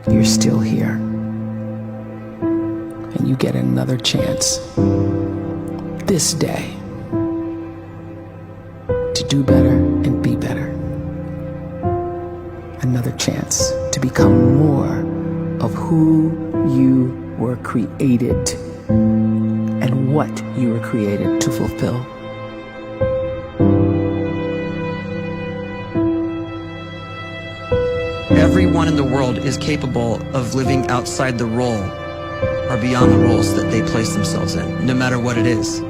you're still here. And you get another chance this day to do better and be better. Another chance to become more of who you were created and what you were created to fulfill. Everyone in the world is capable of living outside the role or beyond the roles that they place themselves in, no matter what it is.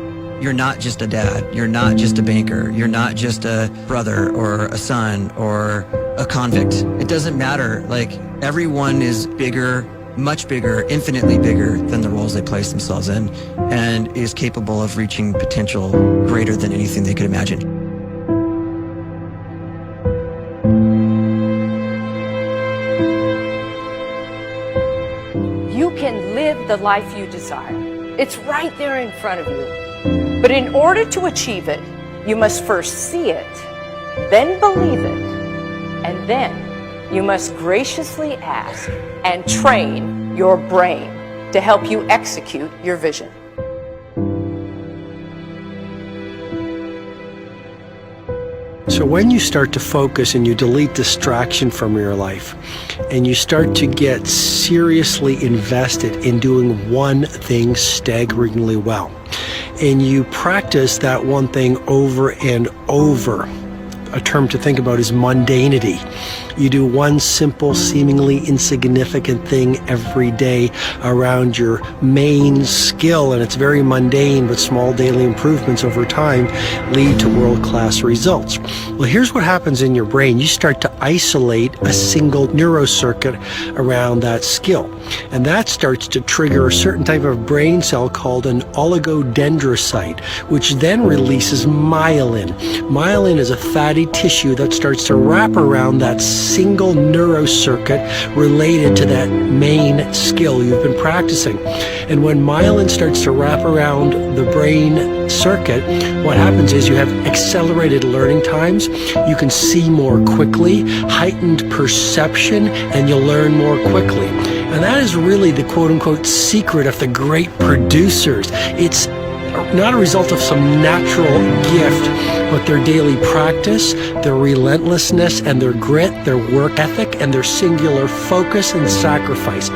You're not just a dad, you're not just a banker, you're not just a brother or a son or a convict. It doesn't matter. Like, everyone is bigger, much bigger, infinitely bigger than the roles they place themselves in, and is capable of reaching potential greater than anything they could imagine. You can live the life you desire. It's right there in front of you. But in order to achieve it, you must first see it, then believe it, and then you must graciously ask and train your brain to help you execute your vision. So when you start to focus and you delete distraction from your life, and you start to get seriously invested in doing one thing staggeringly well, and you practice that one thing over and over, a term to think about is mundanity. You do one simple, seemingly insignificant thing every day around your main skill, and it's very mundane, but small daily improvements over time lead to world-class results. Well, here's what happens in your brain. You start to isolate a single neurocircuit around that skill, and that starts to trigger a certain type of brain cell called an oligodendrocyte, which then releases myelin. Myelin is a fatty tissue that starts to wrap around that single neurocircuit related to that main skill you've been practicing. And when myelin starts to wrap around the brain circuit, what happens is you have accelerated learning times, you can see more quickly, heightened perception, and you'll learn more quickly. And that is really the quote-unquote secret of the great producers. It's not a result of some natural gift, but their daily practice, their relentlessness and their grit, their work ethic, and their singular focus and sacrifice.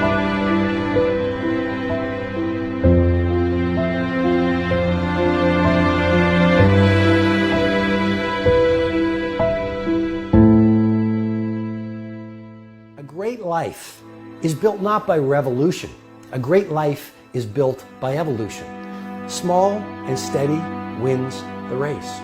A great life is built not by revolution. A great life is built by evolution. Small and steady wins the race.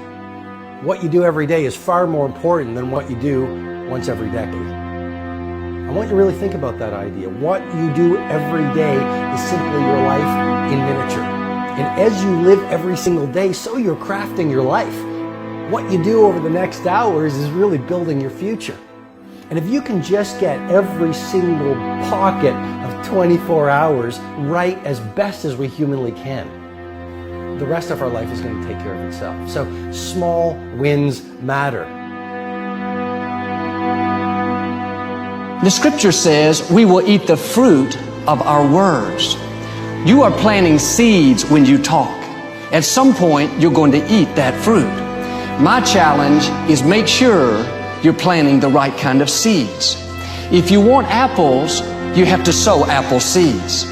What you do every day is far more important than what you do once every decade. I want you to really think about that idea. What you do every day is simply your life in miniature. And as you live every single day, so you're crafting your life. What you do over the next hours is really building your future. And if you can just get every single pocket of 24 hours right as best as we humanly can, the rest of our life is going to take care of itself. So small wins matter. The scripture says we will eat the fruit of our words. You are planting seeds when you talk. At some point, you're going to eat that fruit. My challenge is make sure you're planting the right kind of seeds. If you want apples, you have to sow apple seeds.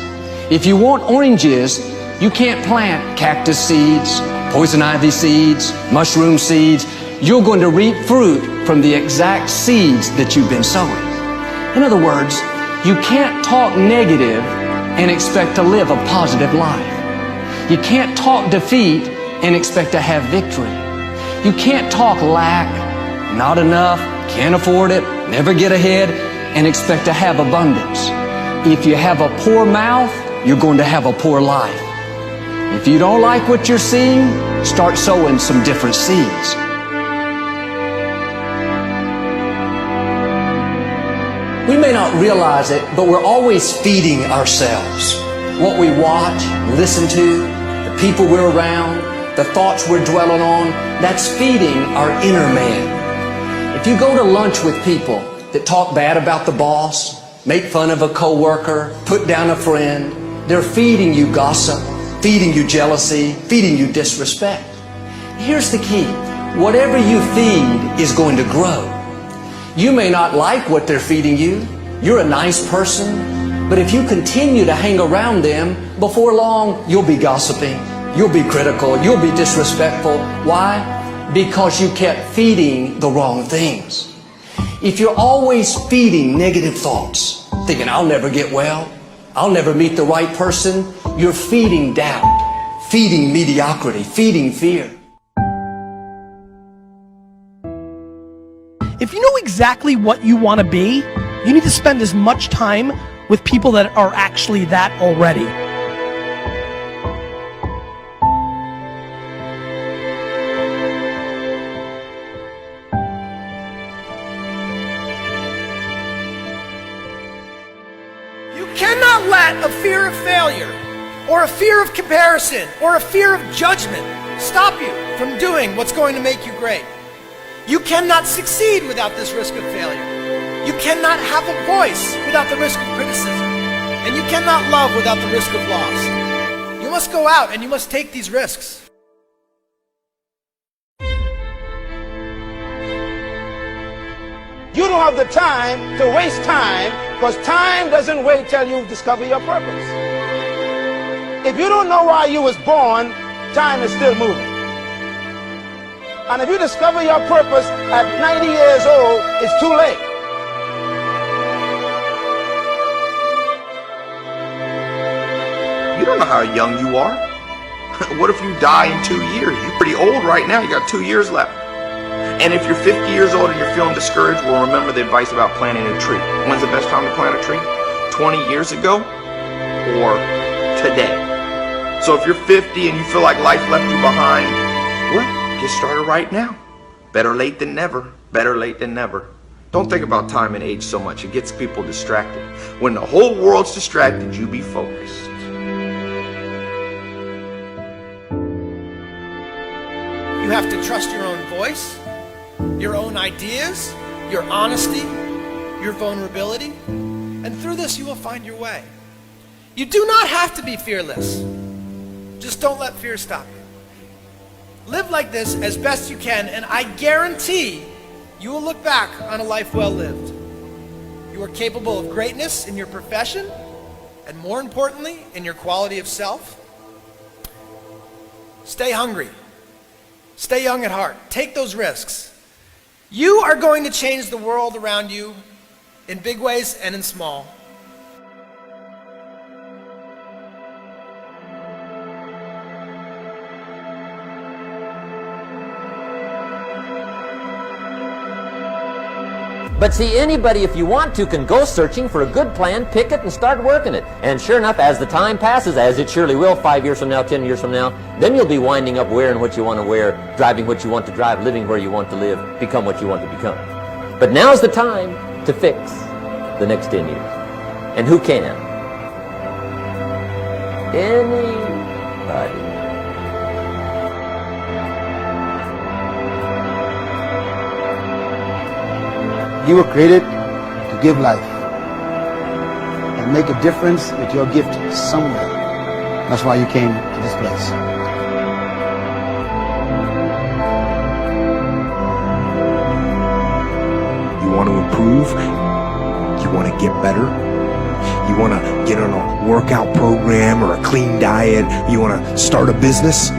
If you want oranges, you can't plant cactus seeds, poison ivy seeds, mushroom seeds. You're going to reap fruit from the exact seeds that you've been sowing. In other words, you can't talk negative and expect to live a positive life. You can't talk defeat and expect to have victory. You can't talk lack, not enough, can't afford it, never get ahead, and expect to have abundance. If you have a poor mouth, you're going to have a poor life. If you don't like what you're seeing, start sowing some different seeds. We may not realize it, but we're always feeding ourselves. What we watch, listen to, the people we're around, the thoughts we're dwelling on, that's feeding our inner man. If you go to lunch with people that talk bad about the boss, make fun of a coworker, put down a friend. They're feeding you gossip, feeding you jealousy, feeding you disrespect. Here's the key. Whatever you feed is going to grow. You may not like what they're feeding you. You're a nice person. But if you continue to hang around them, before long, you'll be gossiping. You'll be critical. You'll be disrespectful. Why? Because you kept feeding the wrong things. If you're always feeding negative thoughts, thinking, I'll never get well, I'll never meet the right person, you're feeding doubt, feeding mediocrity, feeding fear. If you know exactly what you want to be, you need to spend as much time with people that are actually that already. You cannot let a fear of failure, or a fear of comparison, or a fear of judgment stop you from doing what's going to make you great. You cannot succeed without this risk of failure. You cannot have a voice without the risk of criticism. And you cannot love without the risk of loss. You must go out and you must take these risks. You don't have the time to waste time, because time doesn't wait till you discover your purpose. If you don't know why you was born, time is still moving. And if you discover your purpose at 90 years old, it's too late. You don't know how young you are. What if you die in 2 years? You're pretty old right now. You got 2 years left. And if you're 50 years old and you're feeling discouraged, well, remember the advice about planting a tree. When's the best time to plant a tree? 20 years ago or today? So if you're 50 and you feel like life left you behind, well, get started right now. Better late than never. Better late than never. Don't think about time and age so much. It gets people distracted. When the whole world's distracted, you be focused. You have to trust your own voice, your own ideas, your honesty, your vulnerability, and through this you will find your way. You do not have to be fearless. Just don't let fear stop you. Live like this as best you can, and I guarantee you will look back on a life well lived. You are capable of greatness in your profession, and more importantly, in your quality of self. Stay hungry. Stay young at heart. Take those risks. You are going to change the world around you in big ways and in small. But see, anybody, if you want to, can go searching for a good plan, pick it, and start working it. And sure enough, as the time passes, as it surely will 5 years from now, 10 years from now, then you'll be winding up wearing what you want to wear, driving what you want to drive, living where you want to live, become what you want to become. But now's the time to fix the next 10 years. And who can? Anybody. You were created to give life and make a difference with your gift somewhere. That's why you came to this place. You want to improve? You want to get better? You want to get on a workout program or a clean diet? You want to start a business?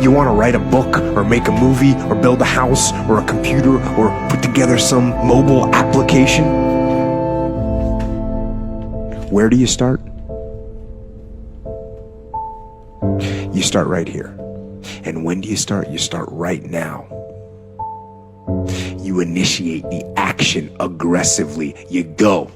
You want to write a book or make a movie or build a house or a computer or put together some mobile application? Where do you start? You start right here. And when do you start? You start right now. You initiate the action aggressively. You go.